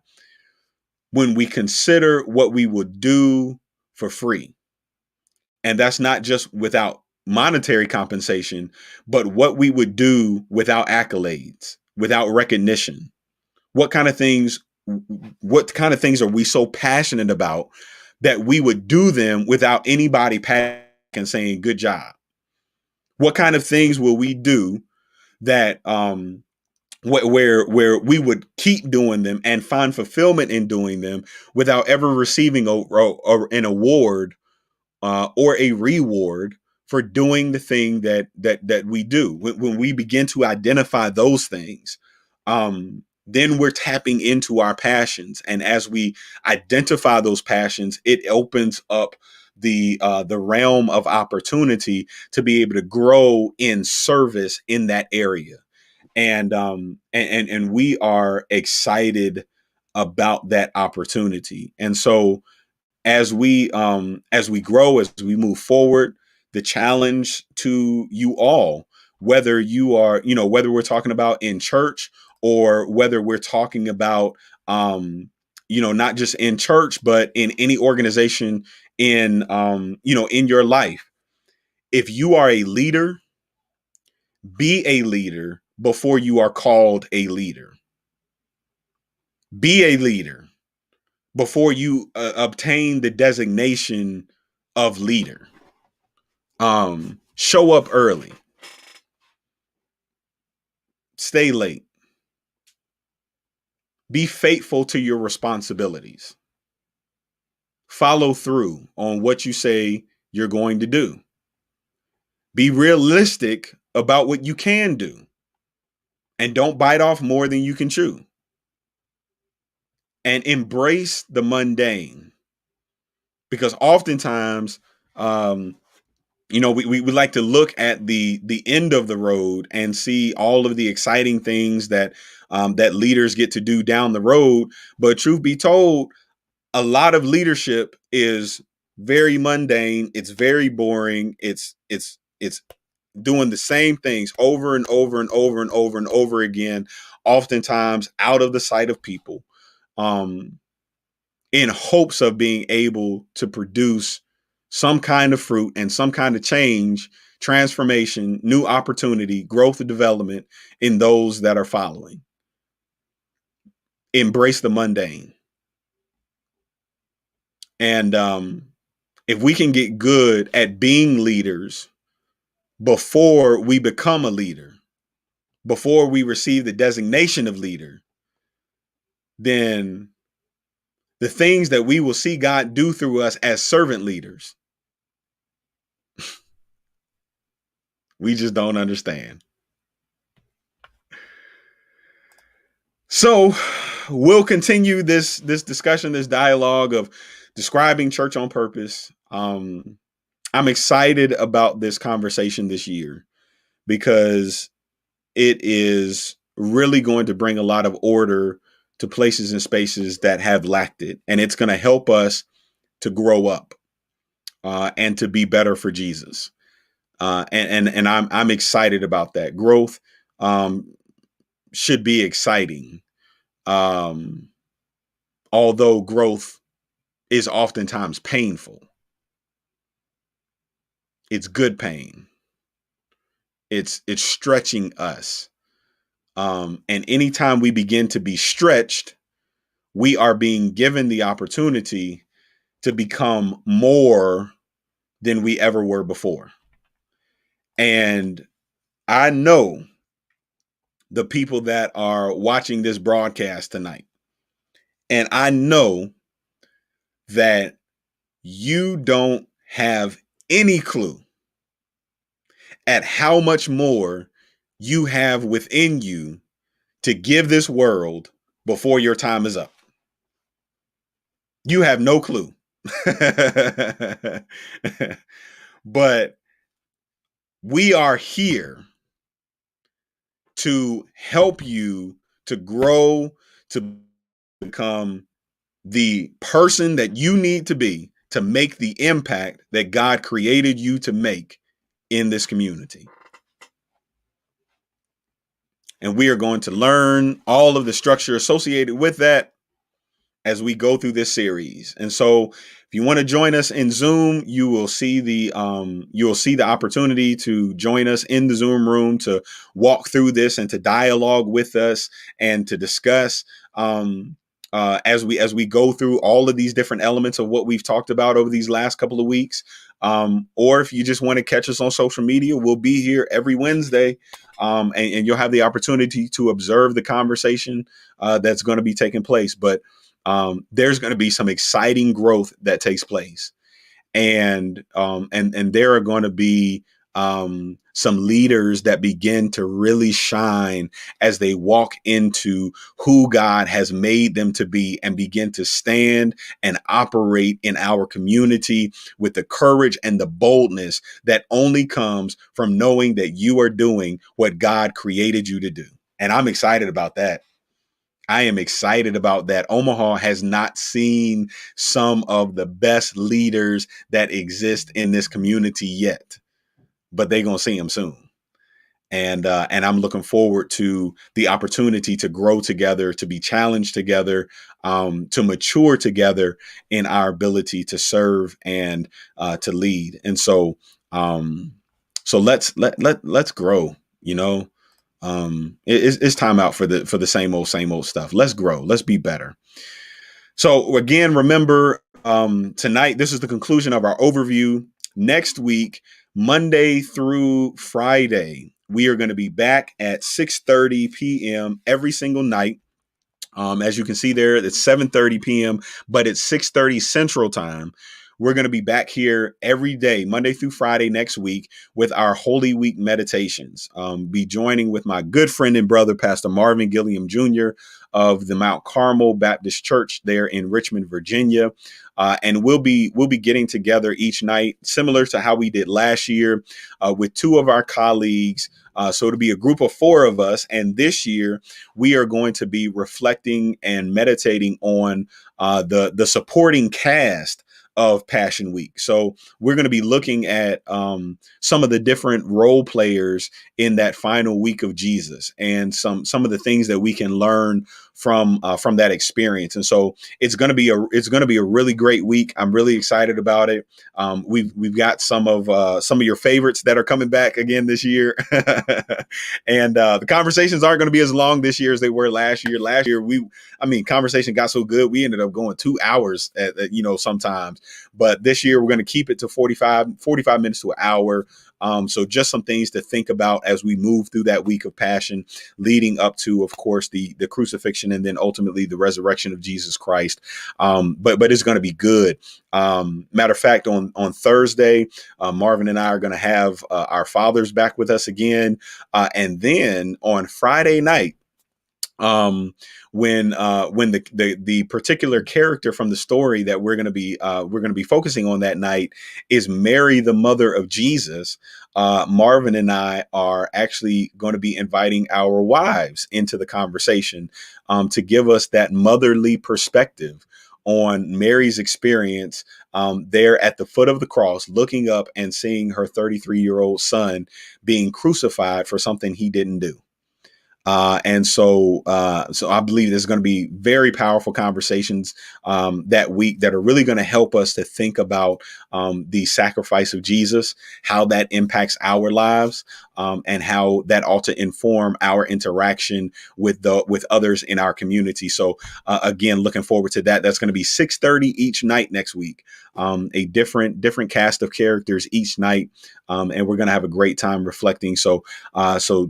when we consider what we would do for free. And that's not just without monetary compensation, but what we would do without accolades, without recognition. What kind of things what kind of things are we so passionate about that we would do them without anybody patting and saying good job? What kind of things will we do that where we would keep doing them and find fulfillment in doing them without ever receiving an award or a reward for doing the thing that we do? When we begin to identify those things, then we're tapping into our passions, and as we identify those passions, it opens up the realm of opportunity to be able to grow in service in that area. And we are excited about that opportunity. And so as we grow, as we move forward, the challenge to you all, whether you are, whether we're talking about in church or whether we're talking about, not just in church, but in any organization in your life. If you are a leader, be a leader before you are called a leader. Be a leader before you obtain the designation of leader. Show up early. Stay late. Be faithful to your responsibilities. Follow through on what you say you're going to do. Be realistic about what you can do. And don't bite off more than you can chew. And embrace the mundane. Because oftentimes, we like to look at the end of the road and see all of the exciting things that that leaders get to do down the road. But truth be told, a lot of leadership is very mundane. It's very boring. It's doing the same things over and over and over and over and over again, oftentimes out of the sight of people, in hopes of being able to produce some kind of fruit and some kind of change, transformation, new opportunity, growth, and development in those that are following. Embrace the mundane. And if we can get good at being leaders before we become a leader, before we receive the designation of leader, then the things that we will see God do through us as servant leaders, we just don't understand. So we'll continue this discussion, this dialogue of describing church on purpose. I'm excited about this conversation this year because it is really going to bring a lot of order to places and spaces that have lacked it. And it's going to help us to grow up and to be better for Jesus. And I'm excited about that. Growth should be exciting. Although growth is oftentimes painful. It's good pain. It's stretching us. And anytime we begin to be stretched, we are being given the opportunity to become more than we ever were before. And I know the people that are watching this broadcast tonight, and I know that you don't have any clue at how much more you have within you to give this world before your time is up. You have no clue. But we are here to help you to grow, to become the person that you need to be to make the impact that God created you to make in this community. And we are going to learn all of the structure associated with that as we go through this series. And so if you want to join us in Zoom, you will see the opportunity to join us in the Zoom room to walk through this and to dialogue with us and to discuss as we go through all of these different elements of what we've talked about over these last couple of weeks. Or if you just want to catch us on social media, we'll be here every Wednesday. And you'll have the opportunity to observe the conversation that's going to be taking place. But there's going to be some exciting growth that takes place, and there are going to be some leaders that begin to really shine as they walk into who God has made them to be and begin to stand and operate in our community with the courage and the boldness that only comes from knowing that you are doing what God created you to do. And I'm excited about that. I am excited about that. Omaha has not seen some of the best leaders that exist in this community yet, but they're going to see them soon. And I'm looking forward to the opportunity to grow together, to be challenged together, to mature together in our ability to serve and to lead. And so, so let's grow. You know, it's time out for the same old stuff. Let's grow. Let's be better. So again, remember, tonight, this is the conclusion of our overview. Next week, Monday through Friday, we are going to be back at 6:30 p.m. every single night. As you can see there, it's 7:30 p.m., but it's 6:30 Central Time. We're going to be back here every day, Monday through Friday next week, with our Holy Week meditations. Be joining with my good friend and brother, Pastor Marvin Gilliam Jr. of the Mount Carmel Baptist Church there in Richmond, Virginia. And we'll be getting together each night, similar to how we did last year, with two of our colleagues. So it'll be a group of four of us. And this year, we are going to be reflecting and meditating on the supporting cast of Passion Week. So we're going to be looking at some of the different role players in that final week of Jesus, and some of the things that we can learn from that experience. And so it's going to be a really great week. I'm really excited about it. We've got some of your favorites that are coming back again this year, and the conversations aren't going to be as long this year as they were last year. Last year, conversation got so good we ended up going 2 hours sometimes. But this year we're going to keep it to 45 minutes to an hour. So just some things to think about as we move through that week of Passion, leading up to, of course, the crucifixion and then ultimately the resurrection of Jesus Christ. But it's going to be good. Matter of fact, on Thursday, Marvin and I are going to have our fathers back with us again. And then on Friday night, when the particular character from the story that we're going to be focusing on that night is Mary, the mother of Jesus, Marvin and I are actually going to be inviting our wives into the conversation, to give us that motherly perspective on Mary's experience there at the foot of the cross, looking up and seeing her 33-year-old son being crucified for something he didn't do. So I believe there's going to be very powerful conversations that week that are really going to help us to think about the sacrifice of Jesus, how that impacts our lives, and how that ought to inform our interaction with others in our community. So again, looking forward to that. That's going to be 6:30 each night next week. A different cast of characters each night, and we're going to have a great time reflecting. So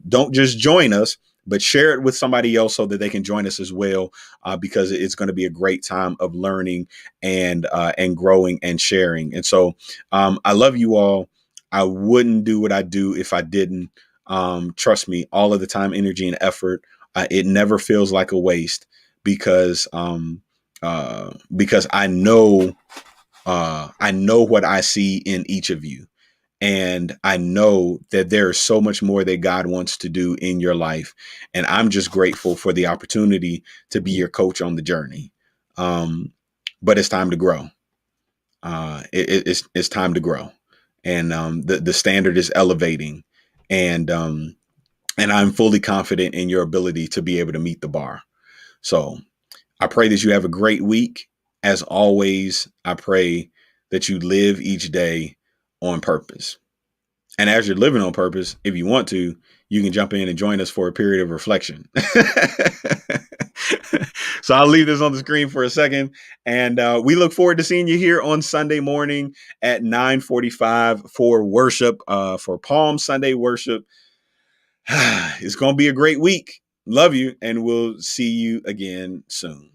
don't just join us, but share it with somebody else so that they can join us as well, because it's going to be a great time of learning and growing and sharing. And so I love you all. I wouldn't do what I do if I didn't. Trust me, all of the time, energy, and effort, it never feels like a waste, because I know what I see in each of you. And I know that there is so much more that God wants to do in your life. And I'm just grateful for the opportunity to be your coach on the journey. But it's time to grow. It's time to grow. And the standard is elevating. And I'm fully confident in your ability to be able to meet the bar. So I pray that you have a great week. As always, I pray that you live each day on purpose. And as you're living on purpose, if you want to, you can jump in and join us for a period of reflection. So I'll leave this on the screen for a second. And we look forward to seeing you here on Sunday morning at 9:45 for worship, for Palm Sunday worship. It's going to be a great week. Love you. And we'll see you again soon.